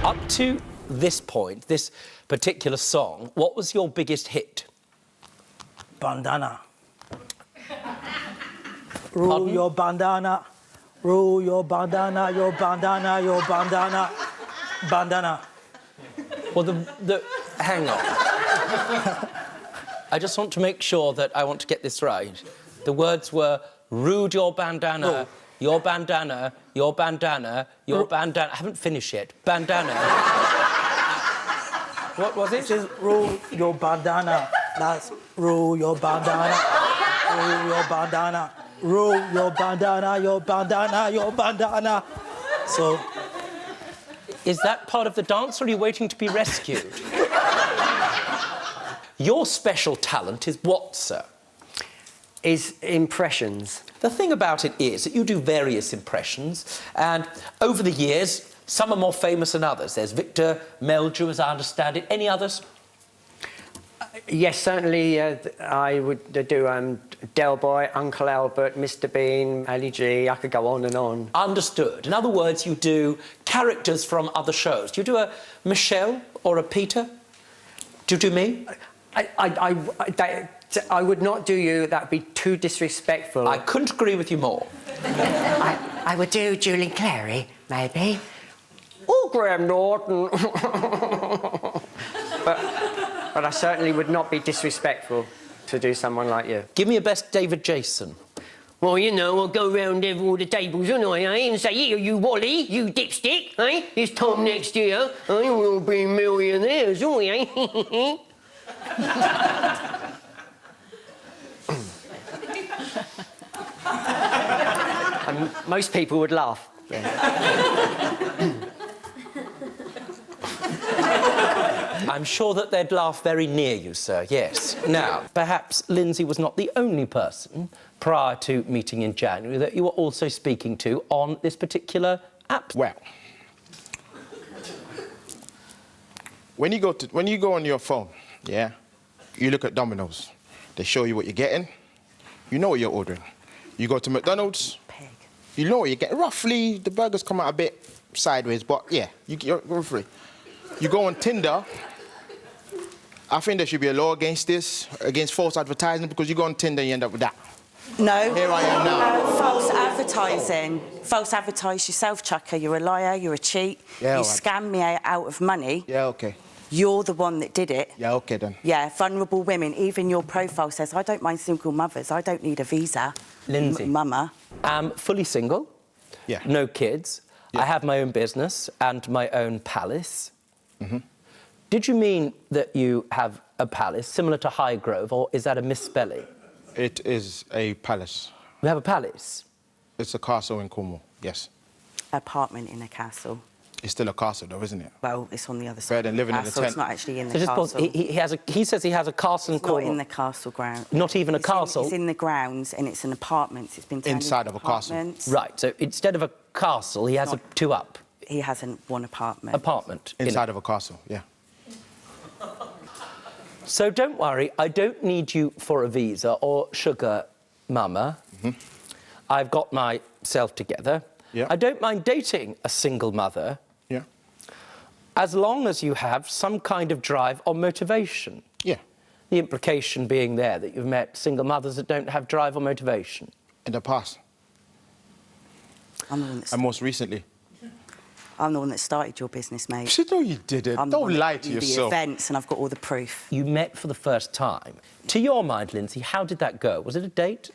Up to this point, this particular song, what was your biggest hit? Bandanna. Rule your bandana. Rule your bandana, your bandana, your bandana. Bandanna. Well, hang on. I just want to make sure that I want to get this right. The words were, rude your bandana, your bandana, your bandana, your bandana... I haven't finished yet. Bandana. What was it? It says, rule your bandana. That's rule your bandana. Rule your bandana. Rule your bandana, your bandana, your bandana. So... Is that part of the dance, or are you waiting to be rescued? Your special talent is what, sir? Is impressions. The thing about it is that you do various impressions, and over the years, some are more famous than others. There's Victor Meldrew, as I understand it. Any others? Yes, certainly I would do Del Boy, Uncle Albert, Mr Bean, Ali G. I could go on and on. Understood. In other words, you do characters from other shows. Do you do a Michelle or a Peter? Do you do me? I would not do you. That'd be too disrespectful. I couldn't agree with you more. I would do Julie Clary, maybe. Or Graham Norton. But I certainly would not be disrespectful to do someone like you. Give me a best David Jason. Well, you know, I'll go round all the tables, won't I, eh? And say, here, you Wally, you dipstick, eh? This time next year, I will be millionaires, won't we, eh? And most people would laugh. I'm sure that they'd laugh very near you, sir, yes. Now, perhaps Lindsay was not the only person prior to meeting in January that you were also speaking to on this particular app. Well, when you go on your phone, yeah, you look at Domino's. They show you what you're getting. You know what you're ordering. You go to McDonald's. Pig. You know what you're getting. Roughly, the burgers come out a bit sideways, but yeah, you're free. You go on Tinder. I think there should be a law against this, against false advertising, because you go on Tinder and you end up with that. No. Here I am now. False advertising. False advertise yourself, Chucker. You're a liar, you're a cheat. Yeah, you all right. scammed me out of money. Yeah, OK. You're the one that did it. Yeah, OK, then. Yeah, vulnerable women. Even your profile says, I don't mind single mothers. I don't need a visa. Lindsay. Mama. I'm fully single. Yeah. No kids. Yeah. I have my own business and my own palace. Mm-hmm. Did you mean that you have a palace similar to Highgrove, or is that a misspelling? It is a palace. You have a palace? It's a castle in Cornwall, yes. Apartment in a castle. It's still a castle, though, isn't it? Well, it's on the other side. Better than living in a Castle. tent. It's not actually in the So just pause. castle. He says he has a castle in It's not Cornwall. in the castle ground. Not even a castle? It's in the grounds, and it's an apartment. It's been turned Inside into of a castle. apartments. Right, so instead of a castle, he has a two-up He hasn't one apartment. apartment. Inside of a castle, yeah. So don't worry, I don't need you for a visa or sugar mama. Mm-hmm. I've got myself together. Yeah. I don't mind dating a single mother, Yeah. as long as you have some kind of drive or motivation. Yeah. The implication being there that you've met single mothers that don't have drive or motivation. In the past. I'm the one that And most recently. I'm the one that started your business, mate. No, you didn't. I'm the one Don't that lie to did yourself. The events, and I've got all the proof. You met for the first time. To your mind, Lindsay, how did that go? Was it a date?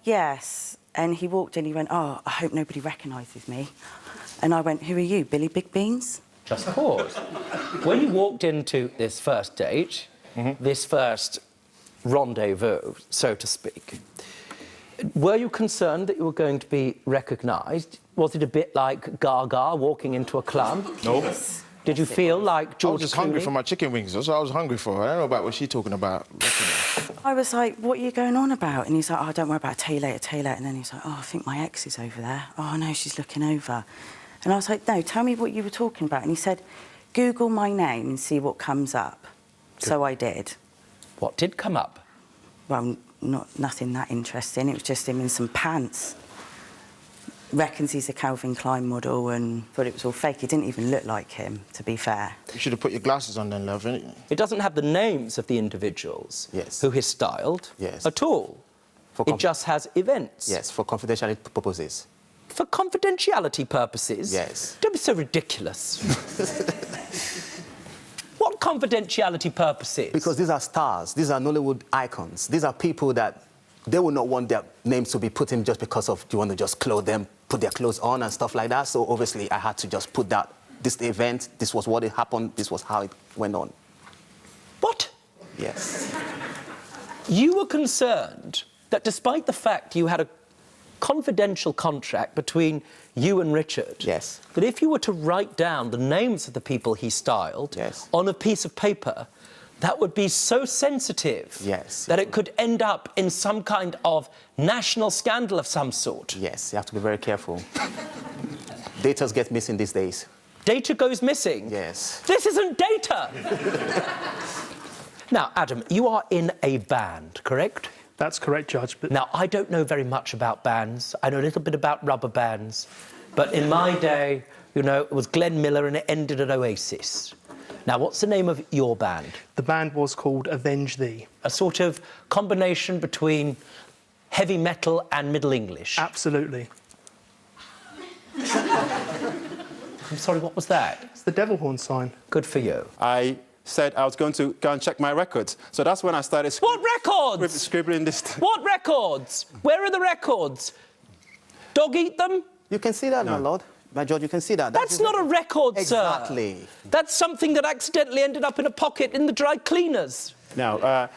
Yes. And he walked in, he went, oh, I hope nobody recognises me. And I went, who are you, Billy Big Beans? Just pause. When you walked into this first date, this first rendezvous, so to speak, were you concerned that you were going to be recognised? Was it a bit like Gaga walking into a club? No. Yes. Did you feel like George I was just hungry Clooney? for my chicken wings. That's what I was hungry for. I don't know about what she's talking about. I was like, what are you going on about? And he's like, oh, don't worry about it, tell you later. And then he's like, oh, I think my ex is over there. Oh, no, she's looking over. And I was like, no, tell me what you were talking about. And he said, Google my name and see what comes up. Good. So I did. What did come up? Well, nothing that interesting. It was just him in some pants. reckons he's a Calvin Klein model and thought it was all fake. He didn't even look like him, to be fair. You should have put your glasses on then, love, innit? It doesn't have the names of the individuals Yes. who he's styled Yes. at all. It just has events. Yes, for confidentiality purposes. For confidentiality purposes? Yes. Don't be so ridiculous. What confidentiality purposes? Because these are stars, these are Nollywood icons. These are people that they will not want their names to be put in just because of you want to just clothe them, put their clothes on and stuff like that. So obviously I had to just put that, this event, this was what it happened, this was how it went on. What? Yes. You were concerned that despite the fact you had a confidential contract between you and Richard, Yes. that if you were to write down the names of the people he styled Yes. on a piece of paper, that would be so sensitive Yes. that it could end up in some kind of national scandal of some sort. Yes, you have to be very careful. Data get missing these days. Data goes missing? Yes. This isn't data! Now, Adam, you are in a band, correct? That's correct, Judge. But Now, I don't know very much about bands. I know a little bit about rubber bands. But in my day, you know, it was Glenn Miller and it ended at Oasis. Now, what's the name of your band? the band was called Avenge Thee. A sort of combination between heavy metal and Middle English. Absolutely. I'm sorry, what was that? It's the devil horn sign. Good for you. I said I was going to go and check my records. So that's when I started What records? scribbling this. What records? Where are the records? Dog eat them? You can see that, my lord. My George, you can see that. That's not a record, sir. Exactly. That's something that accidentally ended up in a pocket in the dry cleaners. Now,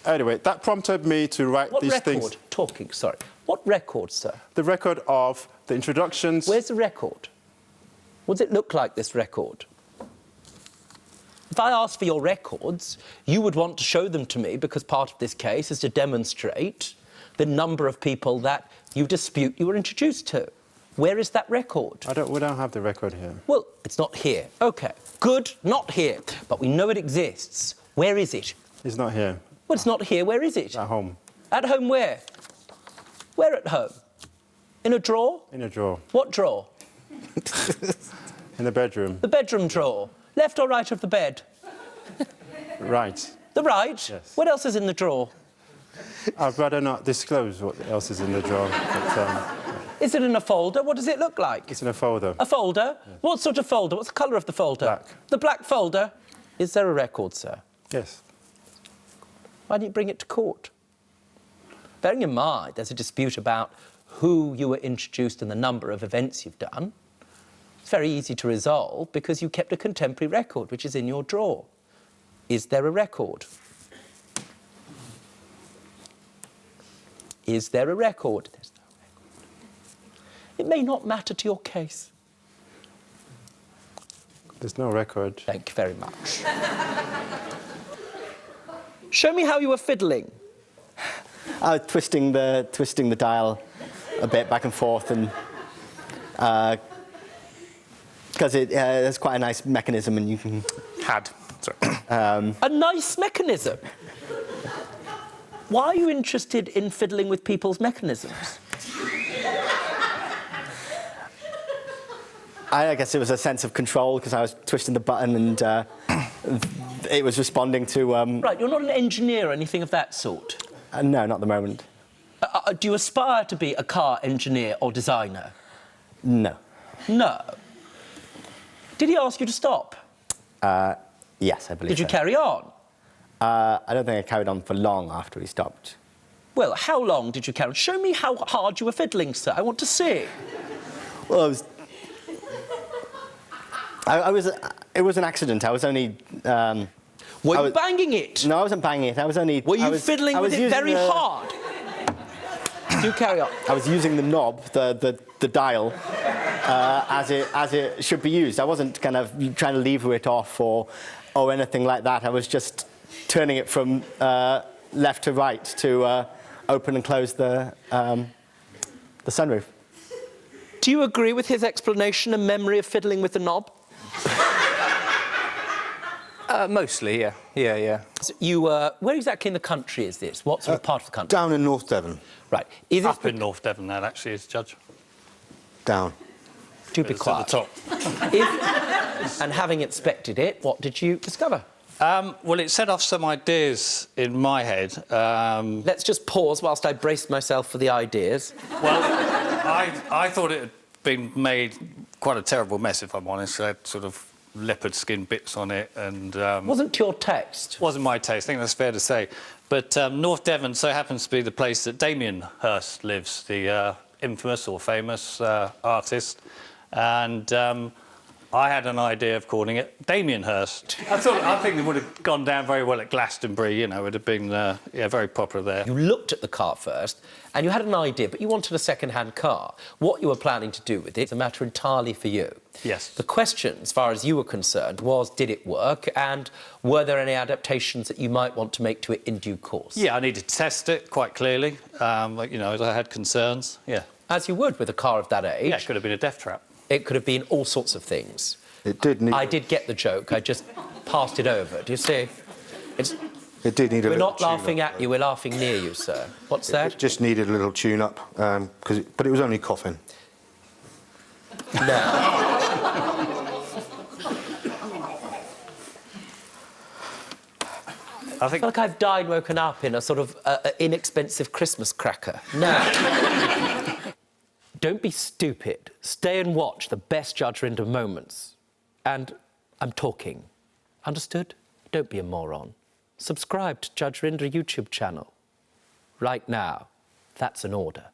anyway, that prompted me to write What these record? things. Talking, sorry. What record, sir? The record of the introductions. Where's the record? What does it look like, this record? If I asked for your records, you would want to show them to me because part of this case is to demonstrate the number of people that you dispute you were introduced to. Where is that record? We don't have the record here. Well, it's not here. OK, good, not here. But we know it exists. Where is it? It's not here. Well, it's not here. Where is it? At home. At home where? Where at home? In a drawer? In a drawer. What drawer? In the bedroom. The bedroom drawer. Left or right of the bed? Right. The right? Yes. What else is in the drawer? I'd rather not disclose what else is in the drawer. But, Is it in a folder? What does it look like? it's in a folder. A folder? Yeah. What sort of folder? What's the colour of the folder? Black. The black folder? Is there a record, sir? Yes. Why didn't you bring it to court? Bearing in mind there's a dispute about who you were introduced and the number of events you've done, it's very easy to resolve because you kept a contemporary record, which is in your drawer. Is there a record? Is there a record? There's no record. It may not matter to your case. There's no record. Thank you very much. Show me how you were fiddling. I was twisting the dial a bit back and forth, and because there's quite a nice mechanism, and you can A nice mechanism. Why are you interested in fiddling with people's mechanisms? I guess it was a sense of control because I was twisting the button and it was responding to. Right, you're not an engineer or anything of that sort. No, not at the moment. Do you aspire to be a car engineer or designer? No. No. Did he ask you to stop? Yes, I believe. Did you so. carry on? I don't think I carried on for long after he stopped. Well, how long did you carry on? Show me how hard you were fiddling, sir. I want to see. Well, it was an accident. I was only. Were you banging it? No, I wasn't banging it. I was only. Were you fiddling with it very hard? Do carry on. I was using the knob, the dial, as it should be used. I wasn't kind of trying to lever it off or anything like that. I was just turning it from left to right to open and close the sunroof. Do you agree with his explanation and memory of fiddling with the knob? Mostly, yeah. Yeah. So you, where exactly in the country is this? What sort of part of the country? Down in North Devon. Right. Is it Up in North Devon, that actually is, Judge. down. Do be It's quiet. at the top. And having inspected it, what did you discover? Well, it set off some ideas in my head. Let's just pause whilst I brace myself for the ideas. Well, I thought it had been made quite a terrible mess, if I'm honest. It had sort of leopard skin bits on it and... Wasn't your taste? Wasn't my taste, I think that's fair to say. But North Devon so happens to be the place that Damien Hirst lives, the infamous or famous artist. And I had an idea of calling it Damien Hirst. I think it would have gone down very well at Glastonbury, you know, it would have been very popular there. You looked at the car first and you had an idea, but you wanted a second-hand car. What you were planning to do with it is a matter entirely for you. Yes. The question, as far as you were concerned, was did it work and were there any adaptations that you might want to make to it in due course? Yeah, I needed to test it, quite clearly. You know, I had concerns, yeah. As you would with a car of that age. Yeah, it could have been a death trap. It could have been all sorts of things. It did need... I did get the joke, I just passed it over. Do you see? It did need a We're little not laughing tune-up, at you, we're laughing near you, sir. What's that? It just needed a little tune-up, but it was only coughing. No. I feel like I've died woken up in a sort of inexpensive Christmas cracker. No. Don't be stupid. Stay and watch the best Judge Rinder moments. And I'm talking. Understood? Don't be a moron. Subscribe to Judge Rinder YouTube channel. Right now. That's an order.